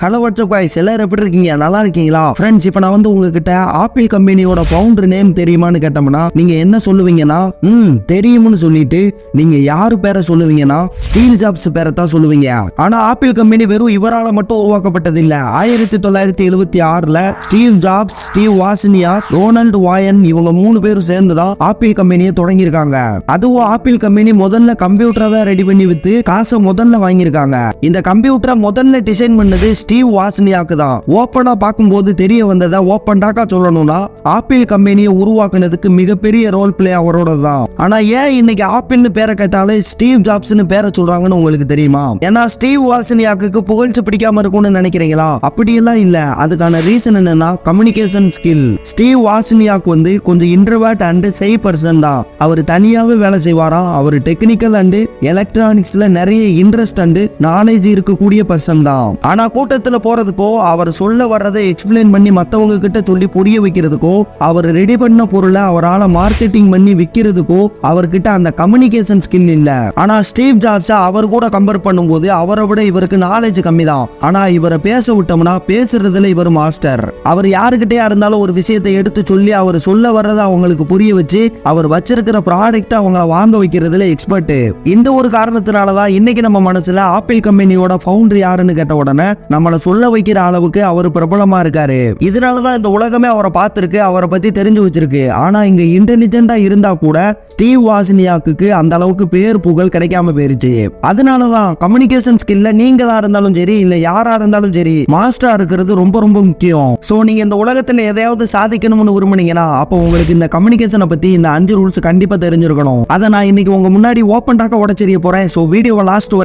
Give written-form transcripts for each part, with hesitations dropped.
Hello WhatsApp guys எல்லாரும் எப்படி இருக்கீங்க? நல்லா இருக்கீங்களா? ஃப்ரெண்ட்ஸ், இப்போ நான் வந்து உங்ககிட்ட ஆப்பிள் கம்பெனியோட ஃபவுண்டர் நேம் தெரியுமான்னு கேட்டோம்னா நீங்க என்ன சொல்லுவீங்கன்னா தெரியும்னு சொல்லிட்டு நீங்க யாரு பேரை சொல்லுவீங்கன்னா ஸ்டீவ் ஜாப்ஸ் பேரை தான் சொல்லுவீங்க. ஆனா ஆப்பிள் கம்பெனி வெறும் இவரால மட்டும் உருவாக்கப்பட்டது இல்ல. 1976ல Steve Jobs, Steve Wozniak, Ronald Wayne இவங்க 3 பேரும் சேர்ந்து தான் ஆப்பிள் கம்பெனியை தொடங்கியிருக்காங்க. அதுவும் ஆப்பிள் கம்பெனி முதல்ல கம்ப்யூட்டரை தான் ரெடி பண்ணி வித்து காசை முதல்ல வாங்கியிருக்காங்க. இந்த கம்ப்யூட்டரை முதல்ல டிசைன் பண்ணது ஸ்டீவ் வாஸ்னியாக் தான். ஓப்பனா பார்க்கும்போது தெரிய வந்ததை ஓப்பன் டாக்கா சொல்லணும்னா ஆப்பிள் கம்பெனியை உருவாக்குனதுக்கு மிகப்பெரிய ரோல் பிளே அவரோட தான். ஆனா ஏன் இன்னைக்கு ஆப்பிள்னு பேரை கேட்டாலே ஸ்டீவ் ஜாப்ஸ்னு பேரை சொல்றாங்கன்னு உங்களுக்கு தெரியுமா? ஏன்னா ஸ்டீவ் வாஸ்னியாக்கு புகழ்ச்சி பிடிக்காம இருக்கும்னு நினைக்கிறீங்களா? அப்படியெல்லாம் இல்ல. அதுக்கான ரீசன் என்னன்னா கம்யூனிகேஷன் ஸ்கில். ஸ்டீவ் வாஸ்னியாக் வந்து கொஞ்சம் இன்ட்ரோவர்ட் அண்ட் ஷை பர்சன் தான். அவர் தனியாவே வேலை செய்வாராம். அவர் டெக்னிக்கல் அண்ட் எலக்ட்ரானிக்ஸ்ல நிறைய இன்ட்ரெஸ்ட் அண்ட் நாலேஜ் இருக்கக்கூடிய பர்சன் தான். ஆனா கூட்டத்துல போறதுக்கோ அவர் சொல்ல வர்றதை எக்ஸ்பிளைன் பண்ணி மத்தவங்க கிட்ட சொல்லி புரிய வைக்கிறதுக்கோ அவர் ரெடி பண்ண பொருளை அவரால் மார்க்கெட்டிங் பண்ணி விற்கிறதுக்கோ அவர்கிட்ட அந்த கம்யூனிகேஷன் ஸ்கில் இல்ல. ஆனா ஸ்டீவ் ஜாப்ஸ் அவர் கூட கம்பேர் பண்ணும்போது அவரை விட இவருக்கு நாலேஜ் கம்மி தான். ஆனா இவரை பேச விட்டோம்னா பேசுறதுல இவர் மாஸ்டர். அவர் யாருக்கிட்டயா இருந்தாலும் ஒரு விஷயத்தை எடுத்து சொல்லி அவர் சொல்ல வர்றதை அவங்களுக்கு புரிய வச்சு அவர் வச்சிருக்கிற ப்ராடக்ட் அவங்கள வாங்க வைக்கிறதுல எக்ஸ்பர்ட். இந்த ஒரு காரணத்தினாலதான் இன்னைக்கு நம்ம மனசுல ஆப்பிள் கம்பெனியோட ஃபவுண்டர் யாருன்னு கேட்ட உடனே நம்மளை சொல்ல வைக்கிற அளவுக்கு அவர் பிரபலமா இருக்காரு. இதனாலதான் இந்த உலகமே அவரை பார்த்திருக்கு, அவரை பத்தி தெரிஞ்சு வச்சிருக்கு. ஆனா இங்க இன்டெலிஜென்டா இருந்தா கூட ஸ்டீவ் வாஸ்னியாக்கு அந்த அளவுக்கு பேர் புகழ் கிடைக்காம போயிருச்சு. அதனாலதான் கம்யூனிகேஷன் ஸ்கில்ல நீங்களா இருந்தாலும் சரி இல்ல யாரா இருந்தாலும் சரி மாஸ்டரா இருக்கிறது ரொம்ப ரொம்ப முக்கியம். சோ நீங்க இந்த உலகத்துல எதையாவது சாதிக்கணும்னு விரும்புனீங்கன்னா அப்போ உங்களுக்கு இந்த கம்யூனிகேஷனை பத்தி இந்த 5 ரூல்ஸ் கண்டிப்பா தெரிஞ்சிருக்கணும். அதை நான் இன்னைக்கு உங்க முன்னாடி ஓப்பன் டாக்கா உடைச்செறிய போறேன். சோ வீடியோவை லாஸ்ட்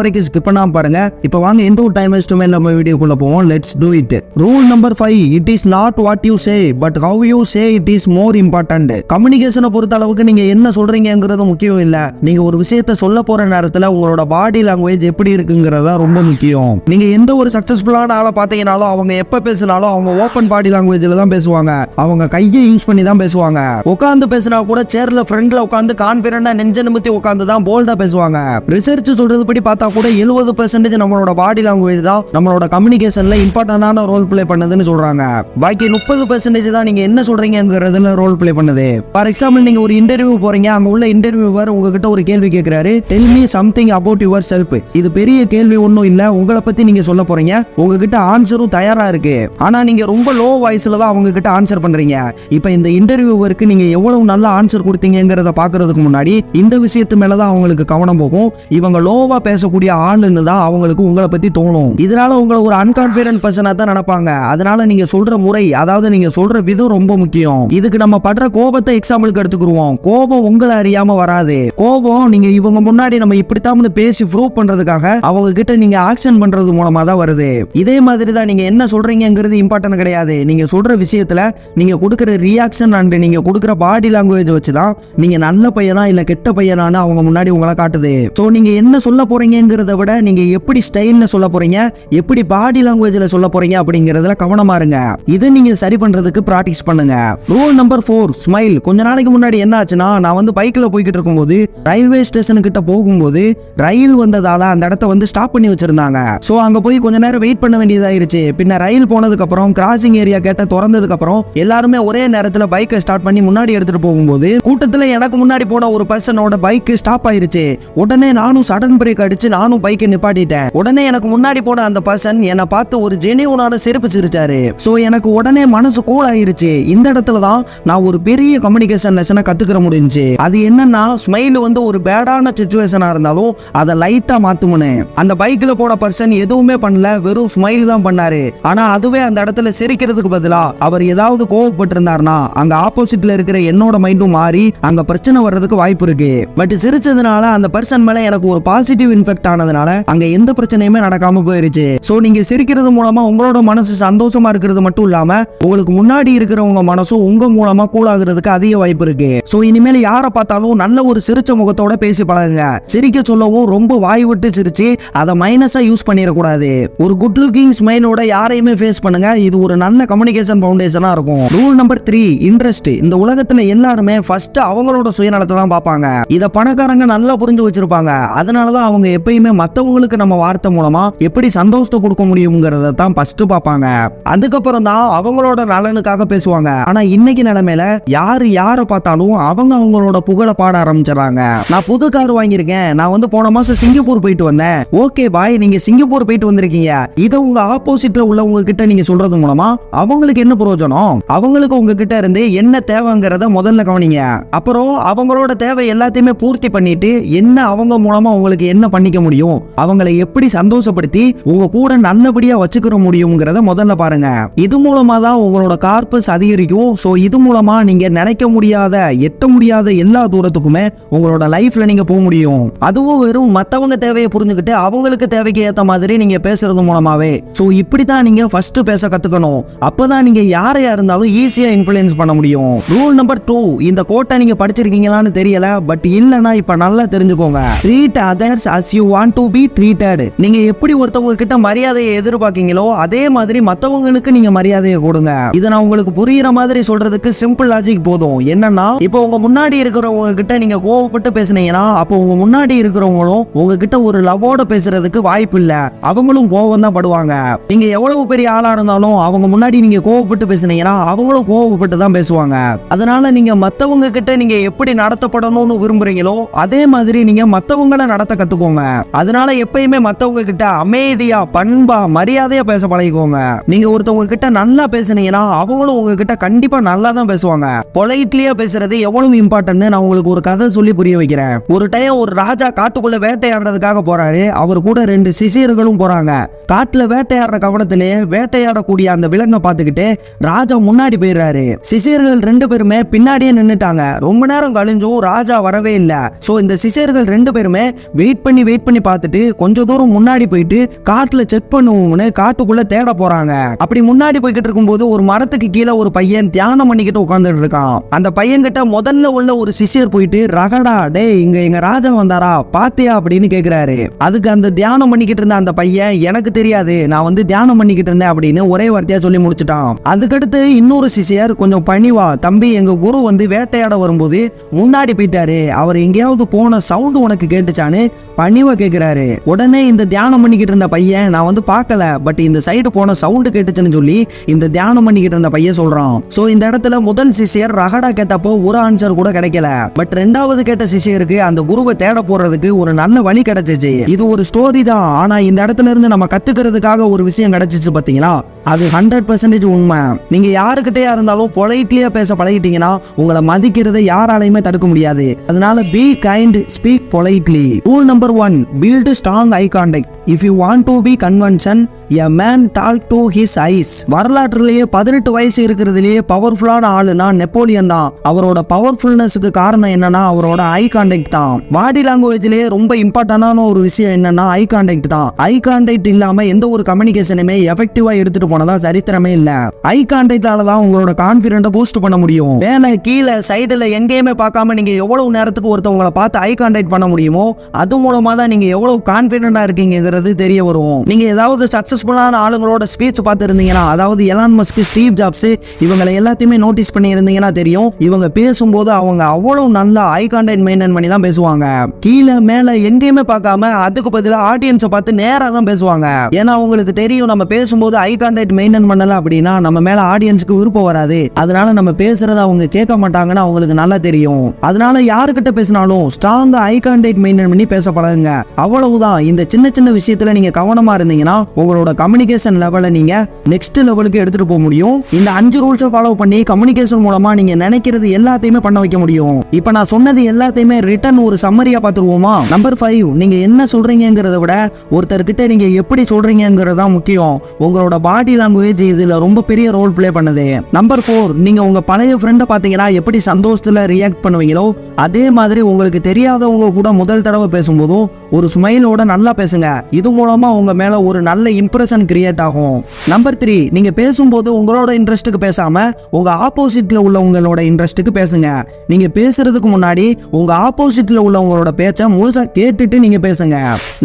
வரைக்கும் ஸ்கிப் பண்ணாம பாருங்க. இப்போ வாங்க எந்த ஒரு டைம் வேஸ்ட்டுமே நம்ம வீடியோக்குள்ள போவோம். Let's do it. Rule number 5, it is not what you say but how you say it is more important. கம்யூனிகேஷனை பொறுத்த அளவுக்கு நீங்க என்ன சொல்றீங்கிறது முக்கியம் இல்ல. நீங்க ஒரு விஷயத்தை சொல்ல போற நேரத்துல உங்களோட பாடி லாங்குவேஜ் எப்படி இருக்குங்கிறதா ரொம்ப முக்கியம். நீங்க எந்த ஒரு சக்சஸ்ஃபுல்லான ஆளை பாத்தீங்கன்னாலும் அவங்க எப்ப பேசினாலும் அவங்க ஓப்பன் பாடி லாங்குவேஜ்ல தான் பேசுவாங்க. அவங்க கையை யூஸ் பண்ணி தான் பேசுவாங்க. உட்கார்ந்து பேசினா கூட சேர்ல ஃப்ரண்ட்ல உட்கார்ந்து கான்பிடண்டா நெஞ்ச நிமித்தி உட்கார்ந்து தான் போல்டா பேசுவாங்க. ரிசர்ச் சொல்றது படி பார்த்தா கூட 70% நம்மளோட பாடி லாங்குவேஜ் தான் நம்மளோட கம்யூனிகேஷன்ல இம்பார்ட்டன்டான ரோல் பிளே பண்ணுதுன்னு சொல்றாங்க. பாக்கி 30% தான் நீங்க என்ன சொல்றீங்கிறதுல ரோல் பிளே பண்ணுது. ஃபார் எக்ஸாம்பிள், நீங்க ஒரு இன்டர்வியூ போறீங்க. அங்க உள்ள இன்டர்வியூவர் உங்ககிட்ட ஒரு கேள்வி கேட்கிறாரு, tell me something about your self. இது பெரிய கேள்வி ஒன்றும் இல்ல, உங்களை பத்தி நீங்க சொல்ல போறீங்க. உங்ககிட்ட ஆன்சரும் தயாரா இருக்கு. ஆனா நீங்க ரொம்ப லோ வாய்ஸ்ல தான் அவங்க கிட்ட ஆன்சர் பண்றீங்க. இப்ப இந்த இன்டர்வியூவருக்கு நீங்க எவ்வளவு நல்ல ஆன்சர் கொடுத்தீங்கிறத பாக்குறதுக்கு முன்னாடி இந்த விஷயத்து மேலதான் அவங்களுக்கு கவனம் போகும். இவங்க லோவா பேசக்கூடிய ஆளுன்னு தான் அவங்களுக்கு உங்களை பத்தி தோணும். இதனால உங்களை ஒரு அன்கான்ஃபிடன்ட் பர்சனா தான் நினைப்பாங்க. அதனால நீங்க சொல்ற முறை, அதாவது நீங்க சொல்ற விதம் ரொம்ப முக்கியம். இதுக்கு நம்ம படுற கோபத்தை எக்ஸாம்பிளுக்கு எடுத்துக்குருவோம். கோபம் உங்களை அறியாம வராது. கோபம் நீங்க இவங்க முன்னாடி நம்ம இப்படித்தான் பேசி ப்ரூவ் பண்றதுக்காக அவங்க கிட்ட நீங்க ஆக்ஷன் பண்றது மூலமா தான் வருது. இதே மாதிரி தான் நீங்க என்ன சொல்றீங்கிறது இம்பார்ட்டன்ட் கிடையாது. நீங்க சொல்ற விஷயத்துல நீங்க கொடுக்கிற ரியாக்ஷன் அண்ட் நீங்க கொடுக்கிற பாடி லாங்குவேஜ் வச்சுதான் நீங்க நல்ல பையனா இல்ல கெட்ட பையனான்னு அவங்க முன்னாடி உங்களை காட்டுது. சோ நீங்க என்ன சொல்ல போறீங்கிறத விட நீங்க எப்படி ஸ்டைல்ல சொல்ல போறீங்க, எப்படி பாடி லாங்குவேஜ்ல சொல்ல போறீங்க அப்படிங்கறதுல கவனமா இருங்க. இதை நீங்க சரி பண்றதுக்கு பிராக்டிஸ் பண்ணுங்க. Rule number 4, smile. கொஞ்ச நாளைக்கு முன்னாடி என்ன ஆச்சுன்னா, நான் வந்து பைக்ல போய்கிட்டு இருக்கும்போது ரயில்வே ஸ்டேஷன் கிட்ட போகும்போது ரயில் வந்ததால அந்த இடத்த வந்து ஸ்டாப் பண்ணி வச்சிருந்தாங்க. சோ அங்க போய் கொஞ்ச நேரம் வெயிட் பண்ண வேண்டியதாயிருச்சு. பின்ன ரயில் போனதுக்கு அப்புறம் கிராசிங் ஏரியா கேட்ட திறந்ததுக்கு அப்புறம் எல்லாருமே ஒரே நேரத்துல பைக்கை ஸ்டார்ட் பண்ணி முன்னாடி எடுத்துட்டு போகும்போது கூட்டத்துல எனக்கு முன்னாடி போன ஒரு பர்சனோட பைக் ஸ்டாப் ஆயிருச்சு. உடனே நானும் சடன் பிரேக் அடிச்சு நானும் பைக்கை நிப்பாட்டிட்டேன். உடனே எனக்கு முன்னாடி போன அந்த பர்சன் என்னை பார்த்து ஒரு ஜெனியூனான சிரிப்பு சிரிச்சாரு. சோ எனக்கு உடனே மனசு கூல் ஆயிருச்சு. இந்த இடத்துல தான் நான் ஒரு பெரிய கம்யூனிகேஷன் லெசனை கத்துக்கிற முடிஞ்சு. அது என்னன்னா, ஸ்மைல் வந்து ஒரு பேடான சிச்சுவேஷனா இருந்தாலும் அதை லைட்டா மாத்துமுன்னு. அந்த பைக்ல போன பர்சன் எதுவுமே பண்ணல, வெறும் ஸ்மைல் தான் பண்ணாரு. ஆனா அதுவே அந்த இடத்துல சிரிக்கிறதுக்கு பதிலா அவர் ஏதாவது கோவப்பட்டு இருந்தாருன்னா அங்க ஆப்போசிட்ல இருக்கிற என்னோட மைண்டும் மாறி அங்க பிரச்சனை வர்றதுக்கு வாய்ப்பு இருக்கு. பட் சிரிச்சதுனால அந்த பர்சன் மேல எனக்கு ஒரு பாசிட்டிவ் இன்ஃபெக்ட் ஆனதுனால அங்க எந்த பிரச்சனையுமே நடக்காம போயிருச்சு. சோ நீங்க சிரிக்கிறது மூலமா உங்களோட மனசு சந்தோஷமா இருக்கிறது மட்டும் இல்லாம உங்களுக்கு முன்னாடி இருக்கிறவங்க மனசும் உங்க மூலமா கூலாகிறதுக்கு அதிக வாய்ப்பு இருக்கு. சோ இனிமேல் யாரை பார்த்தாலும் நல்ல ஒரு சிரிச்ச முகத்தோட பேசி பழகுங்க. சிரிக்க சொல்லவும் ரொம்ப வாய் விட்டு சிரிச்சு அதை மைனஸா யூஸ் பண்ணிடக்கூடாது. ஒரு குட் லுக்கிங் ஸ்மைலோட யாரையுமே ஃபேஸ் பண்ணுங்க. இது ஒரு நல்ல கம்யூனிகேஷன் ஃபவுண்டேஷனா இருக்கும். Rule number 3, interest. இந்த உலகத்துல எல்லாருமே ஃபர்ஸ்ட் அவங்களோட சுயநலத்தை தான் பார்ப்பாங்க. இத பணக்காரங்க நல்லா புரிஞ்சு வச்சிருப்பாங்க. அதனாலதான் அவங்க எப்பயுமே மத்தவங்களுக்கு நம்ம வார்த்தை மூலமா எப்படி சந்தோஷம் சந்தோஷத்தை கொடுக்க முடியுங்கிறத தான் ஃபர்ஸ்ட் பார்ப்பாங்க. அதுக்கப்புறம் தான் அவங்களோட நலனுக்காக பேசுவாங்க. ஆனா இன்னைக்கு நிலைமையில யாரை பார்த்தாலும் அவங்களோட புகழை பாட ஆரம்பிச்சிடறாங்க. நான் புது கார் வாங்கியிருக்கேன், நான் வந்து போன மாசம் சிங்கப்பூர் போயிட்டு வந்தேன். ஓகே பாய், நீங்க சிங்கப்பூர் போயிட்டு வந்திருக்கீங்க, இதை உங்க ஆப்போசிட்ல உள்ளவங்க கிட்ட நீங்க சொல்றது மூலமா அவங்களுக்கு என்ன பிரயோஜனம்? அவங்களுக்கு உங்ககிட்ட இருந்து என்ன தேவைங்கிறத முதல்ல கவனிங்க. அப்புறம் அவங்களோட தேவை எல்லாத்தையுமே பூர்த்தி பண்ணிட்டு என்ன அவங்க மூலமா உங்களுக்கு என்ன பண்ணிக்க முடியும், அவங்களை எப்படி சந்தோஷப்படுத்தி உங்க கூட நல்லபடியா வச்சுக்கிற முடியுங்கிறத முதல்ல பாருங்க. இது மூலமா தான் உங்களோட கார்பஸ் அதிகரிக்கும். சோ இது மூலமா நீங்க நினைக்க முடியாத, எட்ட முடியாத எல்லா தூரத்துக்குமே உங்களோட லைஃப்ல நீங்க போக முடியும். அதுவும் வெறும் மத்தவங்க தேவையை புரிஞ்சுக்கிட்டு அவங்களுக்கு தேவைக்கு ஏத்த மாதிரி நீங்க பேசுறது மூலமாவே. சோ இப்படித்தான் நீங்க ஃபர்ஸ்ட் பேச கத்துக்கணும். அப்பதான் நீங்க யாரையா இருந்தாலும் ஈஸியா இன்ஃப்ளூயன்ஸ் பண்ண முடியும். ரூல் நம்பர் 2, இந்த கோட்டை நீங்க படிச்சிருக்கீங்களான்னு தெரியல, பட் இல்லனா இப்ப நல்லா தெரிஞ்சுக்கோங்க. Treat others as you want to be treated. நீங்க எப்படி ஒருத்தவங்க கிட்ட மரியாதையை எதிர்பார்க்கீங்களோ அதே மாதிரி மத்தவங்களுக்கு நீங்க மரியாதையை கொடுங்க. இதை நான் உங்களுக்கு புரியுற மாதிரி சொல்றதுக்கு சிம்பிள் லாஜிக் போதும். என்னன்னா, இப்போ உங்க முன்னாடி இருக்கிறவங்க கிட்ட நீங்க கோவப்பட்டு பேசுனீங்கன்னா அப்போ உங்க முன்னாடி இருக்கிறவங்களும் உங்ககிட்ட ஒரு லவோட பேசுறதுக்கு வாய்ப்பு இல்ல, அவங்களும் கோவம் தான் படுவாங்க. நீங்க எவ்வளவு பெரிய ஆளா இருந்தாலும் அவங்க முன்னாடி நீங்க கோவப்பட்டு பேசுனீங்கன்னா அவங்களும் கோவப்பட்டு தான் பேசுவாங்க. அதனால நீங்க மத்தவங்க கிட்ட நீங்க எப்படி நடத்தப்படணும்னு விரும்புறீங்களோ அதே மாதிரி நீங்க மத்தவங்களை நடத்த கத்துக்கோங்க. அதனால எப்பயுமே மத்தவங்க கிட்ட அமைதியா, பண்பா, மரியாதையா பேச பழகிக்கோங்க. நீங்க ஒருத்தவங்க கிட்ட நல்லா பேசுனீங்கன்னா அவங்களும் உங்ககிட்ட கண்டிப்பா நல்லா தான் பேசுவாங்க. பொலைட்லியா பேசுறது எவ்வளவு இம்பார்ட்டன்ட் நான் உங்களுக்கு ஒரு கதை சொல்லி புரிய வைக்கிறேன். ஒரு டைம் ஒரு ராஜா காட்டுக்குள்ள வேட்டையாடுறதுக்காக போறாரு. அவர் கூட 2 சிசியர்களும் போறாங்க. காட்டுல வேட்டையாடுற கவனத்திலே வேட்டையாடக்கூடிய அந்த விலங்கை பார்த்துக்கிட்டு ராஜா முன்னாடி போயிடுறாரு. சிசியர்கள் 2 பேருமே பின்னாடியே நின்னுட்டாங்க. ரொம்ப நேரம் கழிஞ்சும் ராஜா வரவே இல்லை. சோ இந்த சிசியர்கள் 2 பேருமே வெயிட் பண்ணி பார்த்துட்டு கொஞ்ச தூரம் முன்னாடி போயிட்டு காட்டுல செக் பண்ணுவோம்னு காட்டுக்குள்ள தேட போறாங்க. அப்படி முன்னாடி போய்கிட்டு இருக்கும்போது ஒரு மரத்துக்கு கீழே ஒரு பையன் தியானம் பண்ணிக்கிட்டு உட்கார்ந்துட்டு இருக்கான். அந்த பையன் கிட்ட முதல்ல உள்ள ஒரு சிசியர் போயிட்டு, ரகடா டேய், இங்க எங்க ராஜா வந்தாரா பாத்தியா அப்படின்னு கேக்குறாரு. அதுக்கு அந்த தியானம் பண்ணிக்கிட்டு இருந்த அந்த பையன், எனக்கு தெரியாது, நான் வந்து தியானம் பண்ணிக்கிட்டு இருந்தேன் அப்படின்னு ஒரே வார்த்தையா சொல்லி முடிச்சுட்டான். அதுக்கடுத்து இன்னொரு சிசியர் கொஞ்சம் பணிவா, தம்பி எங்க குரு வந்து வேட்டையாட வரும்போது முன்னாடி போயிட்டாரு, அவர் எங்கேயாவது போன சவுண்ட் உனக்கு கேட்டுச்சான்னு பணிவா கேக்குறாரு. உடனே இந்த தியானம் பண்ணிக்கிட்டு இருந்த பையன், நான் வந்து பார்க்கல, பட் இந்த சைடு போன சவுண்ட் கேட்டுச்சுன்னு சொல்லி இந்த தியானம் பண்ணிக்கிட்டு இருந்த பையன் சொல்றான். சோ இந்த இடத்துல முதல் சிசியர் ரகடா கேட்டப்போ ஒரு ஆன்சர் கூட கிடைக்கல. பட் 2வது கேட்ட சிசியருக்கு அந்த குருவை தேட போறதுக்கு ஒரு நல்ல வழி கிடைச்சிச்சு. இது ஒரு ஸ்டோரி தான், ஆனா இந்த இடத்துல இருந்து நம்ம கத்துக்கிறதுக்காக ஒரு விஷயம் கிடைச்சிச்சு பாத்தீங்களா, அது 100% உண்மை. நீங்க யாருக்கிட்டயா இருந்தாலும் பொலைட்லியா பேச பழகிட்டீங்கன்னா உங்களை மதிக்கிறதை யாராலையுமே தடுக்க முடியாது. அதனால be kind, speak politely. Rule number 1, build strong eye contact. If you want to be convention, a man talk to his eyes. வரலாற்றிலேயே 18 வயசு இருக்கிறதுலேயே பவர்ஃபுல்லான ஆளுனா நெப்போலியன் தான். அவரோட பவர்ஃபுல்னஸுக்கு காரணம் என்னன்னா அவரோட ஐ கான்டாக்ட் தான். பாடி லாங்குவேஜ்லயே ரொம்ப இம்பார்ட்டன்டான ஒரு விஷயம் என்னன்னா ஐ கான்டாக்ட் தான். ஐ கான்டாக்ட் இல்லாம எந்த ஒரு கம்யூனிகேஷனுமே எஃபெக்டிவா எடுத்துட்டு போனதா சரித்திரமே இல்ல. ஐ கான்டாக்டால தான் உங்களோட கான்ஃபிடென்ட்டை பூஸ்ட் பண்ண முடியும். மேல கீழே சைடுல எங்கேயுமே பார்க்காம நீங்க எவ்வளவு நேரத்துக்கு ஒருத்தவங்களை பார்த்து ஐ கான்டாக்ட் பண்ண முடியுமோ அது மூலமா தான் நீங்க எவ்வளவு கான்ஃபிடென்ட்டா இருக்கீங்கிறது தெரிய வரும். நீங்க ஏதாவது சக்சஸ்ஃபுல்லான ஆளுங்களோட ஸ்பீச் பார்த்து இருந்தீங்கன்னா, அதாவது எலான் மஸ்க், ஸ்டீவ் ஜாப்ஸ், இவங்களை எல்லாத்தையுமே நோட்டீஸ் பண்ணி இருந்தீங்கன்னா தெரியும், இவங்க பேசும்போது அவங்க அவ்வளவு நல்லா ஐ கான்டாக்ட் மெயின்டைன் பண்ணி தான் பேசுவாங்க. கீழே மேல எங்கேயுமே பார்க்காம அதுக்கு பதிலாக ஆடியன்ஸை பார்த்து நேரா தான் பேசுவாங்க. ஏன்னா அவங்களுக்கு தெரியும் நம்ம பேசும்போது ஐ கான்டாக்ட் மெயின்டைன் பண்ணல அப்படின்னா நம்ம மேல ஆடியன்ஸ்க்கு விருப்பம் வராது. அதனால நம்ம பேசுறத அவங்க கேட்க மாட்டாங்கன்னு அவங்களுக்கு நல்லா தெரியும். அதனால யாருக்கிட்ட பேசினாலும் ஸ்ட்ராங்கா ஐ கான்டாக்ட் மெயின்டைன் பண்ணி பேச பழகுங்க. அவ்வளவுதான். இந்த சின்ன சின்ன விஷயத்துல நீங்க கவனமா இருந்தீங்கன்னா உங்களோட கம்யூனிகேஷன் லெவலை நீங்க நெக்ஸ்ட் லெவலுக்கு எடுத்துட்டு போக முடியும். இந்த 5 ரூல்ஸை ஃபாலோ பண்ணி கம்யூனிகேஷன் மூலமா நீங்க நினைக்கிறது எல்லாத்தையுமே பண்ண வைக்க முடியும். இப்ப நான் சொன்னது எல்லாத்தையுமே ரிட்டன் ஒரு சம்மரியா பார்த்துருவோமா? நம்பர் 5, நீங்க என்ன சொல்றீங்கிறத விட ஒருத்தர்கிட்ட நீங்க எப்படி சொல்றீங்கிறது தான் முக்கியம். உங்களோட பாடி லாங்குவேஜ் இதுல ரொம்ப பெரிய ரோல் பிளே பண்ணுது. நம்பர் 4, நீங்க உங்க பழைய ஃப்ரெண்டை பாத்தீங்கன்னா எப்படி சந்தோஷத்துல ரியாக்ட் பண்ணுவீங்களோ அதே மாதிரி உங்களுக்கு தெரியாதவங்க கூட முதல் தடவை பேசும்போதும் ஒரு ஸ்மைலோட நல்லா பேசுங்க. இது மூலமா உங்க மேல ஒரு நல்ல இம்ப்ரெஷன் கிரியேட் ஆகும். நம்பர் 3, நீங்க பேசும்போது உங்களோட இன்ட்ரெஸ்ட்டுக்கு பேசாம உங்க ஆப்போசிட்ல உள்ளவங்களோட இன்ட்ரெஸ்ட்டுக்கு பேசுங்க. நீங்க பேசுறதுக்கு முன்னாடி உங்க ஆப்போசிட்ல உள்ளவங்களோட பேச்சை முழுசா கேட்டுட்டு நீங்க பேசுங்க.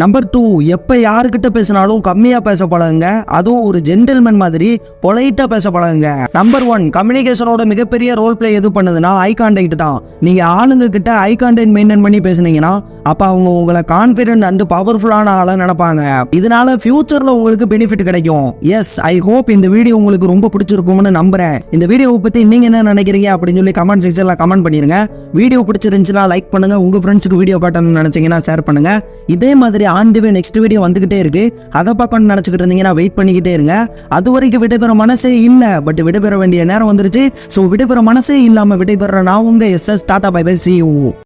நம்பர் 2, எப்ப யாருக்கிட்ட பேசினாலும் கம்மியா பேச பழகுங்க. அதுவும் ஒரு ஜென்டில்மேன் மாதிரி பொலைட்டா பேச பழகுங்க. நம்பர் 1, கம்யூனிகேஷனோட மிகப்பெரிய ரோல் பிளே எது பண்ணுதுன்னா ஐ கான்டாக்ட் தான். நீங்க ஆளுங்க கிட்ட ஐ கான்டாக்ட் மெயின்டைன் பண்ணி பேசுனீங்கன்னா அப்ப அவங்க உங்களை கான்ஃபிடென்ட் அண்ட் பவர்ஃபுல்லான ஆளா நினைப்பாங்க. இதனால இதனால ஃபியூச்சர்ல உங்களுக்கு பெனிஃபிட் கிடைக்கும். எஸ், ஐ ஹோப் இந்த வீடியோ உங்களுக்கு ரொம்ப பிடிச்சிருக்கும்னு நம்புறேன். இந்த வீடியோவை பத்தி நீங்க என்ன நினைக்கிறீங்க அப்படின்னு சொல்லி கமெண்ட் செக்ஷன்ல கமெண்ட் பண்ணிருங்க. வீடியோ பிடிச்சிருந்துச்சுன்னா லைக் பண்ணுங்க, உங்க ஃப்ரெண்ட்ஸுக்கு வீடியோ காட்டணும்னு நினைச்சீங்கன்னா ஷேர் பண்ணுங்க. இதே மாதிரி on the way next video வந்துகிட்டே இருக்கு, அதை பார்க்கணும்னு நினைச்சுக்கிட்டு இருந்தீங்கன்னா வெயிட் பண்ணிக்கிட்டே இருங்க. அது வரைக்கும் விடைபெற மனசே இல்ல, பட் விடைபெற வேண்டிய நேரம் வந்துருச்சு. ஸோ விடைபெற மனசே இல்லாம விடைபெற நான் உங்க SS tata bye bye, see you.